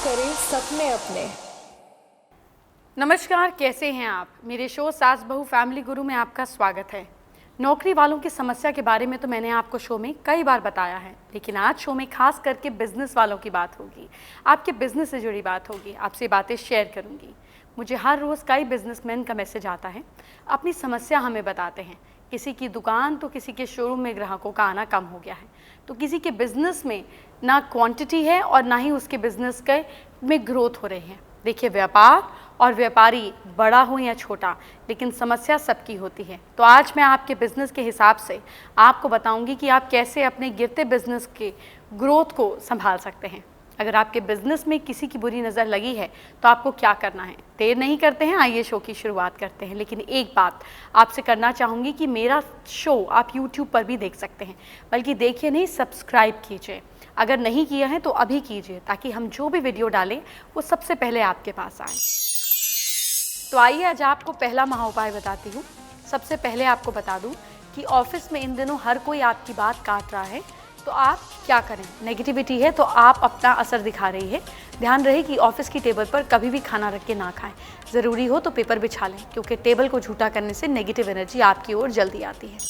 करें सपने अपने। नमस्कार, कैसे हैं आप? मेरे शो सास बहू फैमिली गुरु में आपका स्वागत है। नौकरी वालों की समस्या के बारे में तो मैंने आपको शो में कई बार बताया है, लेकिन आज शो में खास करके बिजनेस वालों की बात होगी। आपके बिजनेस से जुड़ी बात होगी, आपसे बातें शेयर करूंगी। मुझे हर रोज़ कई बिजनेसमैन का मैसेज आता है, अपनी समस्या हमें बताते हैं। किसी की दुकान तो किसी के शोरूम में ग्राहकों का आना कम हो गया है, तो किसी के बिजनेस में ना क्वांटिटी है और ना ही उसके बिजनेस के में ग्रोथ हो रही है। देखिए, व्यापार और व्यापारी बड़ा हो या छोटा, लेकिन समस्या सबकी होती है। तो आज मैं आपके बिजनेस के हिसाब से आपको बताऊंगी कि आप कैसे अपने गिरते बिजनेस के ग्रोथ को संभाल सकते हैं। अगर आपके बिजनेस में किसी की बुरी नज़र लगी है तो आपको क्या करना है? देर नहीं करते हैं, आइए शो की शुरुआत करते हैं। लेकिन एक बात आपसे करना चाहूँगी कि मेरा शो आप YouTube पर भी देख सकते हैं, बल्कि देखिए नहीं, सब्सक्राइब कीजिए। अगर नहीं किया है तो अभी कीजिए, ताकि हम जो भी वीडियो डालें वो सबसे पहले आपके पास आए। तो आइए आज आपको पहला महा उपाय बताती हूँ। सबसे पहले आपको बता दूँ कि ऑफिस में इन दिनों हर कोई आपकी बात काट रहा है, तो आप क्या करें? नेगेटिविटी है तो आप अपना असर दिखा रही है। ध्यान रहे कि ऑफिस की टेबल पर कभी भी खाना रख के ना खाएं। ज़रूरी हो तो पेपर बिछा लें, क्योंकि टेबल को झूठा करने से नेगेटिव एनर्जी आपकी ओर जल्दी आती है।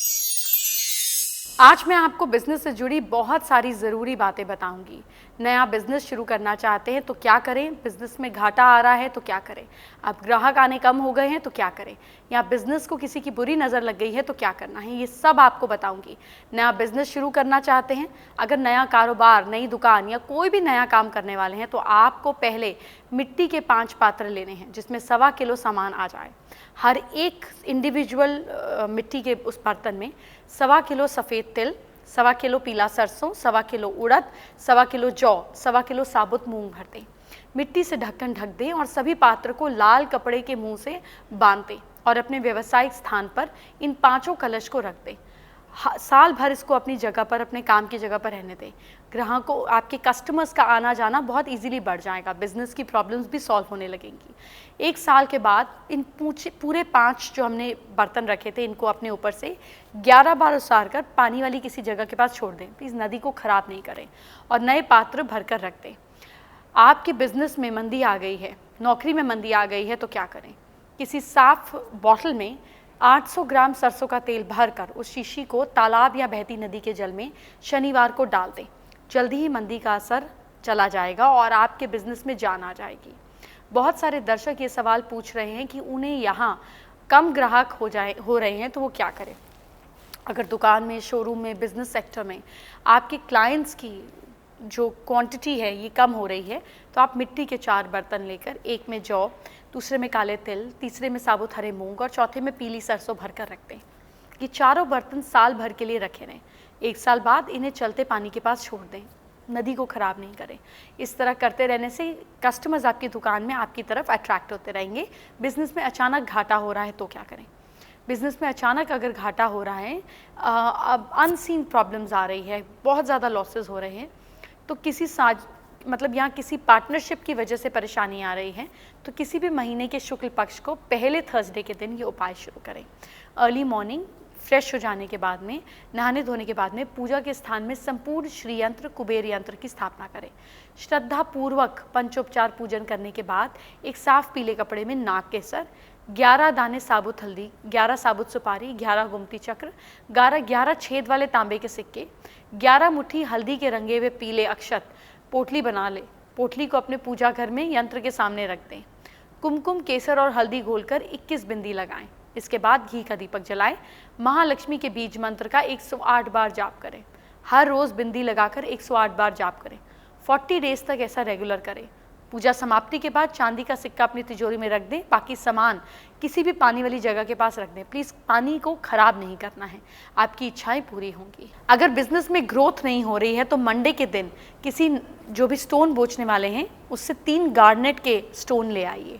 आज मैं आपको बिजनेस से जुड़ी बहुत सारी ज़रूरी बातें बताऊंगी। नया बिजनेस शुरू करना चाहते हैं तो क्या करें? बिजनेस में घाटा आ रहा है तो क्या करें? अब ग्राहक आने कम हो गए हैं तो क्या करें? या बिजनेस को किसी की बुरी नज़र लग गई है तो क्या करना है? ये सब आपको बताऊंगी। नया बिजनेस शुरू करना चाहते हैं, अगर नया कारोबार, नई दुकान या कोई भी नया काम करने वाले हैं, तो आपको पहले मिट्टी के 5 पात्र लेने हैं, जिसमें 1.25 किलो सामान आ जाए। हर एक इंडिविजुअल मिट्टी के उस बर्तन में 1.25 किलो सफ़ेद तिल, 1.25 किलो पीला सरसों, 1.25 किलो उड़द, 1.25 किलो जौ, 1.25 किलो साबुत मूंग भर दें। मिट्टी से ढक्कन ढक दें और सभी पात्र को लाल कपड़े के मुंह से बांध दें और अपने व्यावसायिक स्थान पर इन 5 कलश को रख दें। साल भर इसको अपनी जगह पर, अपने काम की जगह पर रहने दें। ग्राहकों, आपके कस्टमर्स का आना जाना बहुत इजीली बढ़ जाएगा, बिजनेस की प्रॉब्लम्स भी सॉल्व होने लगेंगी। 1 साल के बाद इन पूरे 5 जो हमने बर्तन रखे थे, इनको अपने ऊपर से 11 बार उतार कर पानी वाली किसी जगह के पास छोड़ दें। प्लीज़ नदी को ख़राब नहीं करें और नए पात्र भर कर रख दें। आपके बिजनेस में मंदी आ गई है, नौकरी में मंदी आ गई है, तो क्या करें? किसी साफ बॉटल में 800 ग्राम सरसों का तेल भरकर उस शीशी को तालाब या बहती नदी के जल में शनिवार को डाल दें। जल्दी ही मंदी का असर चला जाएगा और आपके बिजनेस में जान आ जाएगी। बहुत सारे दर्शक ये सवाल पूछ रहे हैं कि उन्हें यहाँ कम ग्राहक हो रहे हैं तो वो क्या करें? अगर दुकान में, शोरूम में, बिजनेस सेक्टर में आपके क्लाइंट्स की जो क्वांटिटी है ये कम हो रही है, तो आप मिट्टी के 4 बर्तन लेकर, एक में जौ, दूसरे में काले तिल, तीसरे में साबुत हरे मूंग और चौथे में पीली सरसों भरकर रखते हैं। ये चारों बर्तन साल भर के लिए रखे रहें। 1 साल बाद इन्हें चलते पानी के पास छोड़ दें, नदी को ख़राब नहीं करें। इस तरह करते रहने से कस्टमर्स आपकी दुकान में आपकी तरफ अट्रैक्ट होते रहेंगे। बिजनेस में अचानक घाटा हो रहा है तो क्या करें? बिजनेस में अचानक अगर घाटा हो रहा है, अब अनसीन प्रॉब्लम्स आ रही है, बहुत ज़्यादा लॉसेस हो रहे हैं, तो यहाँ किसी पार्टनरशिप की वजह से परेशानी आ रही है, तो किसी भी महीने के शुक्ल पक्ष को पहले थर्सडे के दिन ये उपाय शुरू करें। अर्ली मॉर्निंग फ्रेश हो जाने के बाद में, नहाने धोने के बाद में, पूजा के स्थान में संपूर्ण श्री यंत्र, कुबेर यंत्र की स्थापना करें। श्रद्धा पूर्वक पंचोपचार पूजन करने के बाद एक साफ पीले कपड़े में नाग केसर, 11 दाने साबुत हल्दी, 11 साबुत सुपारी, 11 गुमती चक्र, 11 छेद वाले तांबे के सिक्के, 11 मुट्ठी हल्दी के रंगे हुए पीले अक्षत पोटली बना ले। पोटली को अपने पूजा घर में यंत्र के सामने रख दें। कुमकुम, केसर और हल्दी घोलकर 21 बिंदी लगाएं। इसके बाद घी का दीपक जलाएं। महालक्ष्मी के बीज मंत्र का 108 बार जाप करें। हर रोज़ बिंदी लगाकर 108 बार जाप करें। 40 डेज तक ऐसा रेगुलर करें। पूजा समाप्ति के बाद चांदी का सिक्का अपनी तिजोरी में रख दें। बाकी सामान किसी भी पानी वाली जगह के पास रख दें। प्लीज़ पानी को खराब नहीं करना है, आपकी इच्छाएं पूरी होंगी। अगर बिजनेस में ग्रोथ नहीं हो रही है तो मंडे के दिन किसी जो भी स्टोन बेचने वाले हैं उससे 3 गार्नेट के स्टोन ले आइए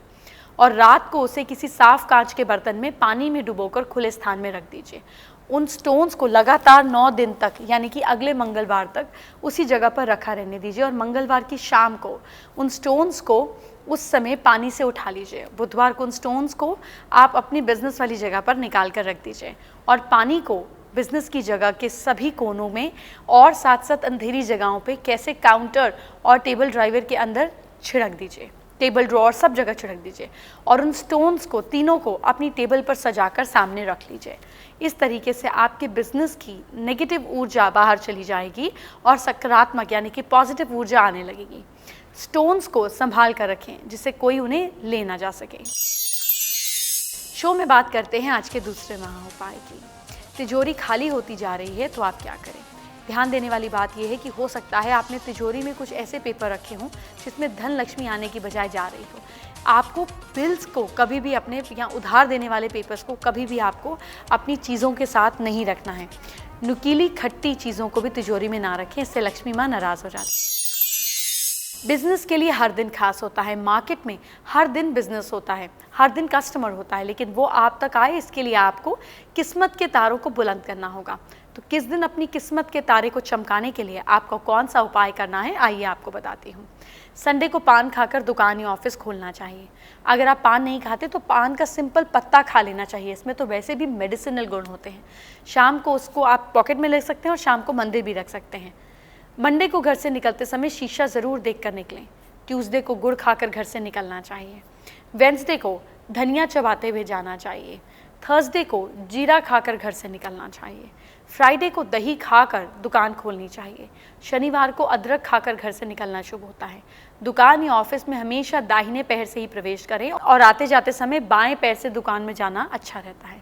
और रात को उसे किसी साफ कांच के बर्तन में पानी में डुबोकर खुले स्थान में रख दीजिए। उन स्टोन्स को लगातार 9 दिन तक, यानी कि अगले मंगलवार तक उसी जगह पर रखा रहने दीजिए और मंगलवार की शाम को उन स्टोन्स को उस समय पानी से उठा लीजिए। बुधवार को उन स्टोन्स को आप अपनी बिजनेस वाली जगह पर निकाल कर रख दीजिए और पानी को बिजनेस की जगह के सभी कोनों में और साथ साथ अंधेरी जगहों पे, कैसे काउंटर और टेबल ड्राइवर के अंदर छिड़क दीजिए, टेबल ड्रॉअर सब जगह छिड़क दीजिए और उन स्टोन्स को तीनों को अपनी टेबल पर सजाकर सामने रख लीजिए। इस तरीके से आपके बिजनेस की नेगेटिव ऊर्जा बाहर चली जाएगी और सकारात्मक यानी कि पॉजिटिव ऊर्जा आने लगेगी। स्टोन्स को संभाल कर रखें जिससे कोई उन्हें ले ना जा सके। शो में बात करते हैं आज के दूसरे महाउपाय की। तिजोरी खाली होती जा रही है तो आप क्या करें? ध्यान देने वाली बात यह है कि हो सकता है आपने तिजोरी में कुछ ऐसे पेपर रखे हों जिसमें धन लक्ष्मी आने की बजाय जा रही हो। आपको बिल्स को कभी भी अपने या उधार देने वाले पेपर्स को कभी भी आपको अपनी चीज़ों के साथ नहीं रखना है। नुकीली खट्टी चीज़ों को भी तिजोरी में ना रखें, इससे लक्ष्मी माँ नाराज़ हो जाती है। बिजनेस के लिए हर दिन खास होता है, मार्केट में हर दिन बिजनेस होता है, हर दिन कस्टमर होता है, लेकिन वो आप तक आए इसके लिए आपको किस्मत के तारों को बुलंद करना होगा। तो किस दिन अपनी किस्मत के तारे को चमकाने के लिए आपको कौन सा उपाय करना है, आइए आपको बताती हूँ। संडे को पान खाकर दुकान या ऑफिस खोलना चाहिए। अगर आप पान नहीं खाते तो पान का सिंपल पत्ता खा लेना चाहिए, इसमें तो वैसे भी मेडिसिनल गुण होते हैं। शाम को उसको आप पॉकेट में ले सकते हैं और शाम को मंदिर भी रख सकते हैं। मंडे को घर से निकलते समय शीशा ज़रूर देखकर निकलें। ट्यूसडे को गुड़ खाकर घर से निकलना चाहिए। वेंसडे को धनिया चबाते हुए जाना चाहिए। थर्सडे को जीरा खाकर घर से निकलना चाहिए। फ्राइडे को दही खाकर दुकान खोलनी चाहिए। शनिवार को अदरक खाकर घर से निकलना शुभ होता है। दुकान या ऑफिस में हमेशा दाहिने पैर से ही प्रवेश करें और आते जाते समय बाएं पैर से दुकान में जाना अच्छा रहता है।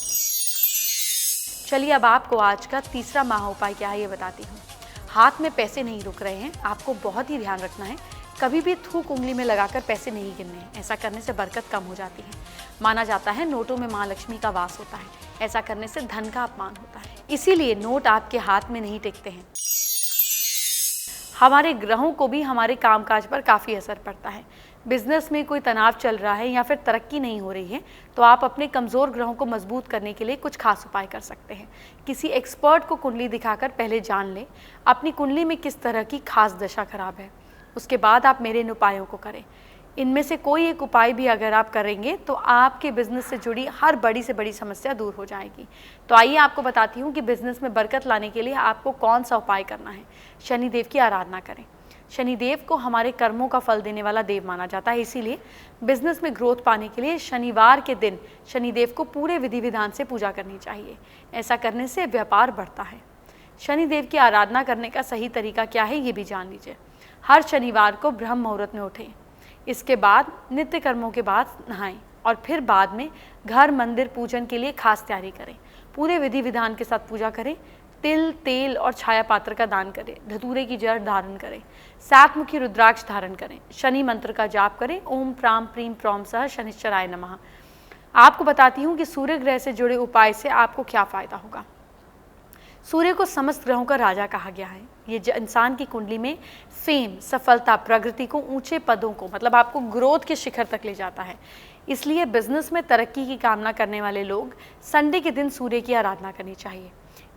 चलिए अब आपको आज का तीसरा महाउपाय क्या है ये बताती हूँ। हाथ में पैसे नहीं रुक रहे हैं, आपको बहुत ही ध्यान रखना है। कभी भी थूक उंगली में लगाकर पैसे नहीं गिनने हैं, ऐसा करने से बरकत कम हो जाती है। माना जाता है नोटों में माँ लक्ष्मी का वास होता है, ऐसा करने से धन का अपमान होता है, इसीलिए नोट आपके हाथ में नहीं टिकते हैं। हमारे ग्रहों को भी हमारे कामकाज पर काफ़ी असर पड़ता है। बिजनेस में कोई तनाव चल रहा है या फिर तरक्की नहीं हो रही है तो आप अपने कमज़ोर ग्रहों को मजबूत करने के लिए कुछ खास उपाय कर सकते हैं। किसी एक्सपर्ट को कुंडली दिखाकर पहले जान लें अपनी कुंडली में किस तरह की खास दशा खराब है, उसके बाद आप मेरे इन उपायों को करें। इनमें से कोई एक उपाय भी अगर आप करेंगे तो आपके बिजनेस से जुड़ी हर बड़ी से बड़ी समस्या दूर हो जाएगी। तो आइए आपको बताती हूँ कि बिजनेस में बरकत लाने के लिए आपको कौन सा उपाय करना है। शनिदेव की आराधना करें। शनिदेव को हमारे कर्मों का फल देने वाला देव माना जाता है, इसीलिए बिजनेस में ग्रोथ पाने के लिए शनिवार के दिन शनिदेव को पूरे विधि विधान से पूजा करनी चाहिए। ऐसा करने से व्यापार बढ़ता है। शनिदेव की आराधना करने का सही तरीका क्या है ये भी जान लीजिए। हर शनिवार को ब्रह्म मुहूर्त में उठें, इसके बाद नित्य कर्मों के बाद नहाएं और फिर बाद में घर मंदिर पूजन के लिए खास तैयारी करें। पूरे विधि विधान के साथ पूजा करें। तिल, तेल और छाया पात्र का दान करें। धतूरे की जड़ धारण करें। 7 मुखी रुद्राक्ष धारण करें। शनि मंत्र का जाप करें। ओम प्राम प्रीम प्रौम सह शनिश्चराय नमः। आपको बताती हूँ कि सूर्य ग्रह से जुड़े उपाय से आपको क्या फायदा होगा। सूर्य को समस्त ग्रहों का राजा कहा गया है। ये इंसान की कुंडली में फेम, सफलता, प्रगति को, ऊंचे पदों को, मतलब आपको ग्रोथ के शिखर तक ले जाता है। इसलिए बिजनेस में तरक्की की कामना करने वाले लोग संडे के दिन सूर्य की आराधना करनी चाहिए।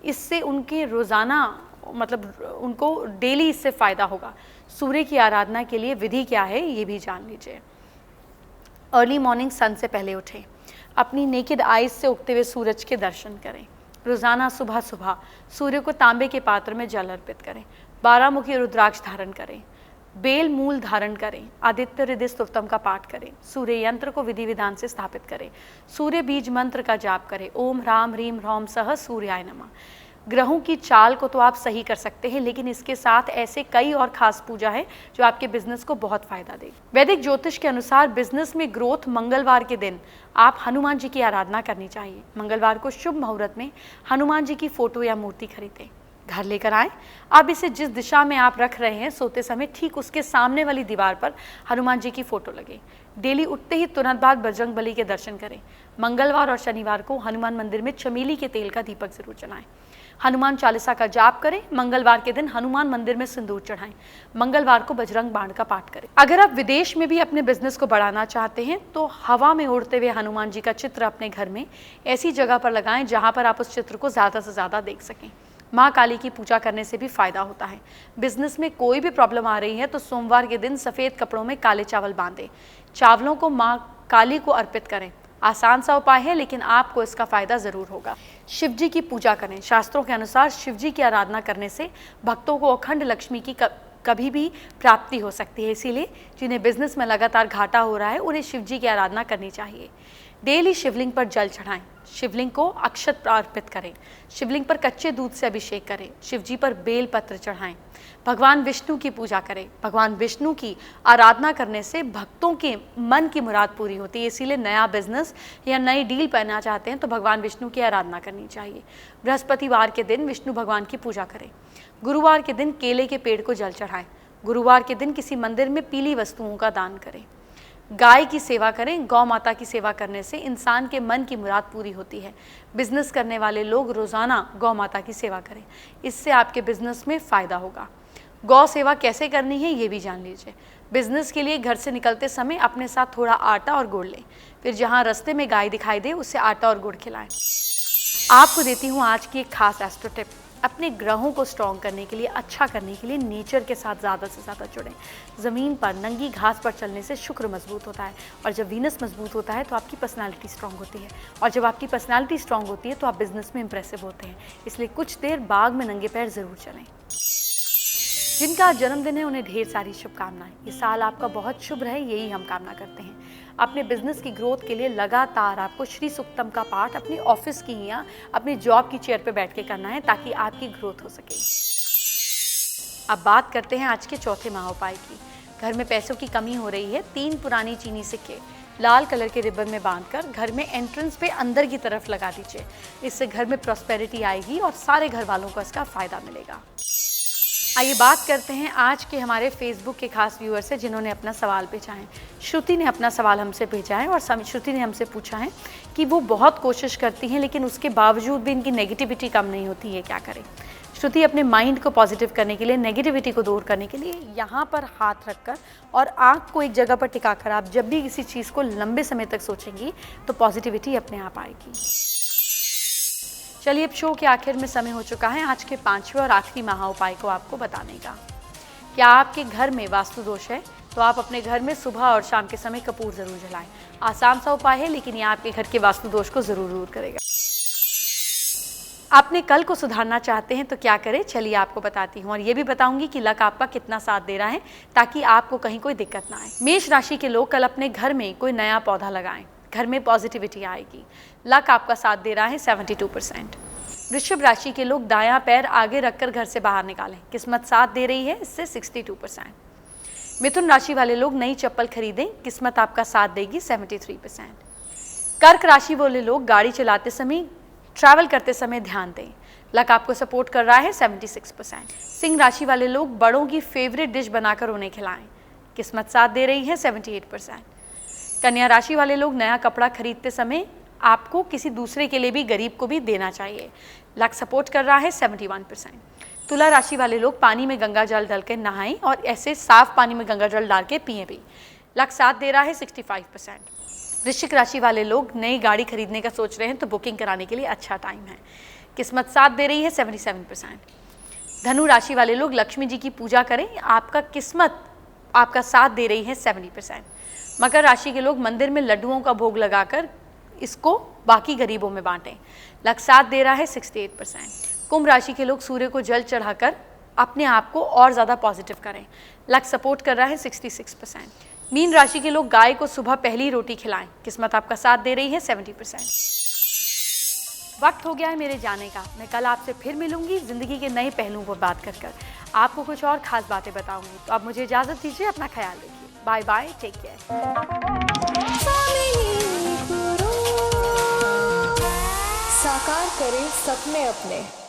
इससे उनके रोज़ाना मतलब उनको डेली इससे फ़ायदा होगा। सूर्य की आराधना के लिए विधि क्या है ये भी जान लीजिए। अर्ली मॉर्निंग सन से पहले उठें। अपनी नेकेड आइज से उगते हुए सूरज के दर्शन करें। रोज़ाना सुबह सुबह सूर्य को तांबे के पात्र में जल अर्पित करें। 12 मुखी रुद्राक्ष धारण करें। बेल मूल धारण करें। आदित्य हृदय स्तोत्रम का पाठ करें। सूर्य यंत्र को विधि विधान से स्थापित करें। सूर्य बीज मंत्र का जाप करें। ओम ह्राम ह्रीम ह्रौम सह सूर्याय नमः। ग्रहों की चाल को तो आप सही कर सकते हैं, लेकिन इसके साथ ऐसे कई और खास पूजा है जो आपके बिजनेस को बहुत फायदा देगी। वैदिक ज्योतिष के अनुसार बिजनेस में ग्रोथ मंगलवार के दिन आप हनुमान जी की आराधना करनी चाहिए। मंगलवार को शुभ मुहूर्त में हनुमान जी की फोटो या मूर्ति खरीदें, घर लेकर आएं। अब इसे जिस दिशा में आप रख रहे हैं सोते समय ठीक उसके सामने वाली दीवार पर हनुमान जी की फोटो लगे। डेली उठते ही तुरंत बाद बजरंग बली के दर्शन करें। मंगलवार और शनिवार को हनुमान मंदिर में चमेली के तेल का दीपक जरूर जलाएं। हनुमान चालीसा का जाप करें। मंगलवार के दिन हनुमान मंदिर में सिंदूर चढ़ाएं। मंगलवार को बजरंग बाण का पाठ करें। अगर आप विदेश में भी अपने बिजनेस को बढ़ाना चाहते हैं तो हवा में उड़ते हुए हनुमान जी का चित्र अपने घर में ऐसी जगह पर लगाएं जहां पर आप उस चित्र को ज़्यादा से ज़्यादा देख सकें। माँ काली की पूजा करने से भी फायदा होता है। बिजनेस में कोई भी प्रॉब्लम आ रही है तो सोमवार के दिन सफ़ेद कपड़ों में काले चावल बांधें। चावलों को माँ काली को अर्पित करें। आसान सा उपाय है लेकिन आपको इसका फायदा जरूर होगा। शिव जी की पूजा करें। शास्त्रों के अनुसार शिव जी की आराधना करने से भक्तों को अखंड लक्ष्मी की कभी भी प्राप्ति हो सकती है। इसीलिए जिन्हें बिजनेस में लगातार घाटा हो रहा है उन्हें शिव जी की आराधना करनी चाहिए। डेली शिवलिंग पर जल चढ़ाएं, शिवलिंग को अक्षत अर्पित करें, शिवलिंग पर कच्चे दूध से अभिषेक करें, शिव जी पर बेल पत्र चढ़ाएं, भगवान विष्णु की पूजा करें। भगवान विष्णु की आराधना करने से भक्तों के मन की मुराद पूरी होती है। इसीलिए नया बिजनेस या नई डील करना चाहते हैं तो भगवान विष्णु की आराधना करनी चाहिए। बृहस्पतिवार के दिन विष्णु भगवान की पूजा करें। गुरुवार के दिन केले के पेड़ को जल चढ़ाएं। गुरुवार के दिन किसी मंदिर में पीली वस्तुओं का दान करें। गाय की सेवा करें। गौ माता की सेवा करने से इंसान के मन की मुराद पूरी होती है। बिजनेस करने वाले लोग रोजाना गौ माता की सेवा करें, इससे आपके बिजनेस में फ़ायदा होगा। गौ सेवा कैसे करनी है ये भी जान लीजिए। बिजनेस के लिए घर से निकलते समय अपने साथ थोड़ा आटा और गुड़ लें, फिर जहाँ रास्ते में गाय दिखाई दे उसे आटा और गुड़ खिलाएं। आपको देती हूँ आज की एक खास एस्ट्रो टिप। अपने ग्रहों को स्ट्रॉन्ग करने के लिए, अच्छा करने के लिए नेचर के साथ ज़्यादा से ज़्यादा जुड़ें। ज़मीन पर नंगी घास पर चलने से शुक्र मजबूत होता है, और जब वीनस मजबूत होता है तो आपकी पर्सनालिटी स्ट्रॉन्ग होती है, और जब आपकी पर्सनालिटी स्ट्रॉन्ग होती है तो आप बिजनेस में इंप्रेसिव होते हैं। इसलिए कुछ देर बाग में नंगे पैर ज़रूर चलें। जिनका आज जन्मदिन है उन्हें ढेर सारी शुभकामनाएं। ये साल आपका बहुत शुभ रहे, यही हम कामना करते हैं। अपने बिजनेस की ग्रोथ के लिए लगातार आपको श्री सूक्तम का पाठ अपनी ऑफिस की या अपनी जॉब की चेयर पे बैठ के करना है, ताकि आपकी ग्रोथ हो सके। अब बात करते हैं आज के चौथे महाउपाय की। घर में पैसों की कमी हो रही है, 3 पुरानी चीनी सिक्के लाल कलर के रिबन में बांधकर घर में एंट्रेंस पे अंदर की तरफ लगा दीजिए। इससे घर में प्रॉस्पेरिटी आएगी और सारे घर वालों को इसका फायदा मिलेगा। आइए बात करते हैं आज के हमारे फेसबुक के खास व्यूअर से जिन्होंने अपना सवाल भेजा है। श्रुति ने अपना सवाल हमसे भेजा है, और श्रुति ने हमसे पूछा है कि वो बहुत कोशिश करती हैं लेकिन उसके बावजूद भी इनकी नेगेटिविटी कम नहीं होती है, क्या करें। श्रुति अपने माइंड को पॉजिटिव करने के लिए, नेगेटिविटी को दूर करने के लिए यहाँ पर हाथ रखकर और आँख को एक जगह पर टिकाकर आप जब भी किसी चीज़ को लंबे समय तक सोचेंगी तो पॉजिटिविटी अपने आप आएगी। चलिए अब शो के आखिर में समय हो चुका है आज के 5वें और आखिरी महाउपाय को आपको बताने का। क्या आपके घर में वास्तु दोष है तो आप अपने घर में सुबह और शाम के समय कपूर जरूर जलाएं। आसान सा उपाय है लेकिन ये आपके घर के वास्तु दोष को जरूर दूर करेगा। आपने कल को सुधारना चाहते हैं तो क्या करें, चलिए आपको बताती हूँ, और ये भी बताऊंगी कि लक आपका कितना साथ दे रहा है ताकि आपको कहीं कोई दिक्कत ना आए। मेष राशि के लोग कल अपने घर में कोई नया पौधा लगाएं, घर में पॉजिटिविटी आएगी। लक आपका साथ दे रहा है 72%। वृषभ राशि के लोग दायां पैर आगे रखकर घर से बाहर निकालें, किस्मत साथ दे रही है इससे 62%। मिथुन राशि वाले लोग नई चप्पल खरीदें, किस्मत आपका साथ देगी 73%। कर्क राशि वाले लोग गाड़ी चलाते समय, ट्रैवल करते समय ध्यान दें, लक आपको सपोर्ट कर रहा है 76%। सिंह राशि वाले लोग बड़ों की फेवरेट डिश बनाकर उन्हें खिलाएं, किस्मत साथ दे रही है 78%। कन्या राशि वाले लोग नया कपड़ा खरीदते समय आपको किसी दूसरे के लिए भी, गरीब को भी देना चाहिए, लक सपोर्ट कर रहा है 71%। तुला राशि वाले लोग पानी में गंगा जल डाल के नहाएं और ऐसे साफ पानी में गंगा जल डाल के पिए भी, लक साथ दे रहा है 65%। वृश्चिक राशि वाले लोग नई गाड़ी खरीदने का सोच रहे हैं तो बुकिंग कराने के लिए अच्छा टाइम है, किस्मत साथ दे रही है 77%। धनु राशि वाले लोग लक्ष्मी जी की पूजा करें, आपका किस्मत आपका साथ दे रही है 70%। मकर राशि के लोग मंदिर में लड्डुओं का भोग लगाकर इसको बाकी गरीबों में बांटें, लक साथ दे रहा है 68%। कुंभ राशि के लोग सूर्य को जल चढ़ाकर अपने आप को और ज़्यादा पॉजिटिव करें, लक सपोर्ट कर रहा है 66%। मीन राशि के लोग गाय को सुबह पहली रोटी खिलाएं, किस्मत आपका साथ दे रही है 70%। वक्त हो गया है मेरे जाने का, मैं कल आपसे फिर मिलूंगी जिंदगी के नए पहलुओं पर बात कर आपको कुछ और खास बातें बताऊंगी। तो आप मुझे इजाज़त दीजिए, अपना ख्याल रखिए, बाय बाय, टेक केयर। साकार करें सपने अपने।